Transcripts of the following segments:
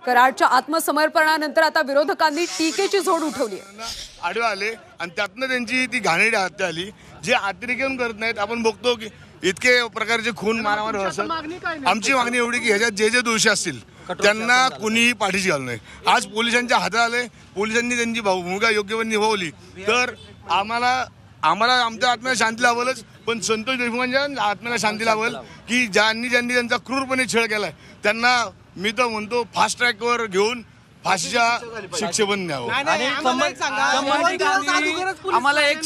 कराडच्या आत्मसमर्पणानंतर आता विरोधकांनी टीकेची झोड उठवली आहे। आडवे आले आणि त्यातनं त्यांची ती घाणेरडी हत्या आली। जे अतिरेकन करत नाहीत, आपण बघतो की इतके प्रकारचे खून मारामार असतात। आमची मागणी एवढी की ह्याच्यात जे जे दोषी असतील त्यांना कुणीही पाठीशी घालू नये। आज पोलिसांच्या हातात आले, पोलिसांनी त्यांची भूमिका योग्य निभावली तर आम्हाला आमच्या आत्म्याला शांती लाभलच, पण संतोष देशमुखांच्या आत्म्याला शांती लाभल की ज्यांनी त्यांचा क्रूरपणे छळ केलाय त्यांना मी तर म्हणतो फास्ट ट्रॅकवर घेऊन फाशीच्या शिक्षेबन द्यावं। आम्हाला एक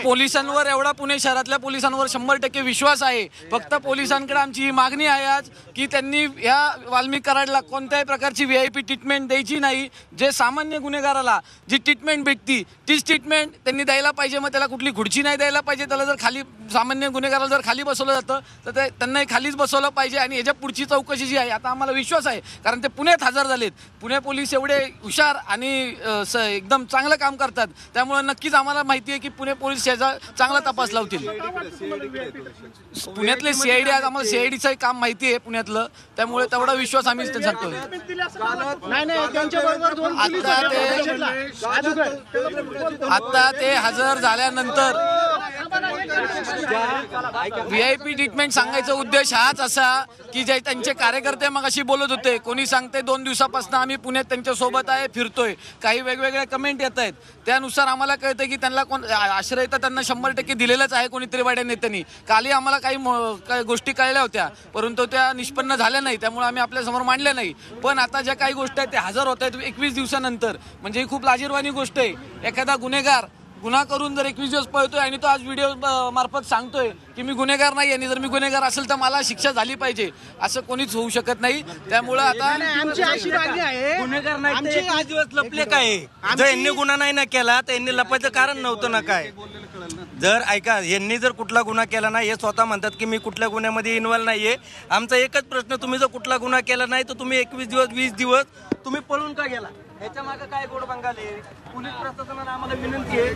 पोलिसांवर एवढा पुणे शहरातल्या पोलिसांवर 100% विश्वास आहे। फक्त पोलिसांकडे आमची ही मागणी आहे आज की त्यांनी या वाल्मिक कराडला कोणत्याही प्रकारची VIP ट्रीटमेंट द्यायची नाही। जे सामान्य गुन्हेगाराला जी ट्रीटमेंट भेटती तीच ट्रीटमेंट त्यांनी द्यायला पाहिजे। मग त्याला कुठली खुर्ची नाही द्यायला पाहिजे। त्याला जर खाली सामान्य गुन्हेगाराला जर खाली बसवलं जातं तर त्यांनाही खालीच बसवलं पाहिजे। आणि याच्या पुढची चौकशी जी आहे आता आम्हाला विश्वास आहे, कारण ते पुण्यात हजर झालेत। पुणे पोलीस एवढे हुशार आणि एकदम चांगलं काम करतात, त्यामुळे नक्कीच आम्हाला माहिती आहे की पुणे पोलीस याचा चांगला तपास लावतील। पुण्यातले CID आज आम्हाला CIDचं काम माहिती आहे पुण्यातलं, त्यामुळे तेवढा विश्वास आम्ही सांगतोय। आता ते हजर झाल्यानंतर VIP ट्रीटमेंट सांगायचा उद्देश हाच असा की जे त्यांचे कार्यकर्ते मगाशी बोलत होते, कोणी सांगते 2 दिवसापासून आम्ही पुण्यात त्यांच्या सोबत आहे, फिरतोय, काही वेगवेगळ्या कमेंट येत आहेत, त्यानुसार आम्हाला कळतं की त्यांना कोण आश्रय तर त्यांना 100% दिलेलाच आहे कोणीतरी वाड्या नेत्यांनी। कालही आम्हाला काही गोष्टी कळल्या होत्या, परंतु त्या निष्पन्न झाल्या नाही, त्यामुळे आम्ही आपल्या समोर मांडल्या नाही। पण आता ज्या काही गोष्टी आहेत ते हजर होत आहेत 21 दिवसानंतर, म्हणजे ही खूप लाजिरवाणी गोष्ट आहे। एखादा गुन्हेगार गुन्हा करून जर 21 दिवस पळतोय आणि तो आज व्हिडिओ मार्फत सांगतोय की मी गुन्हेगार नाही, आणि जर मी गुन्हेगार असेल तर मला शिक्षा झाली पाहिजे, असं कोणीच होऊ शकत नाही। त्यामुळे आता आमची अशी मागणी आहे, गुन्हेगार नाही आमचे 5 दिवस लपले काय? जर यांनी गुन्हा नाही ना केला तर यांनी लपायचं कारण नव्हतं ना काय? जर ऐका, यांनी जर कुठला गुन्हा केला नाही, हे स्वतः म्हणतात की मी कुठल्या गुन्ह्यामध्ये इन्व्हॉल्व नाहीये। आमचा एकच प्रश्न, तुम्ही जर कुठला गुन्हा केला नाही तर तुम्ही 21 दिवस 20 दिवस तुम्ही पळून का गेला? ह्याच्या मागे काय गोड बंगाले? पोलीस प्रशासनाला आम्हाला विनंती आहे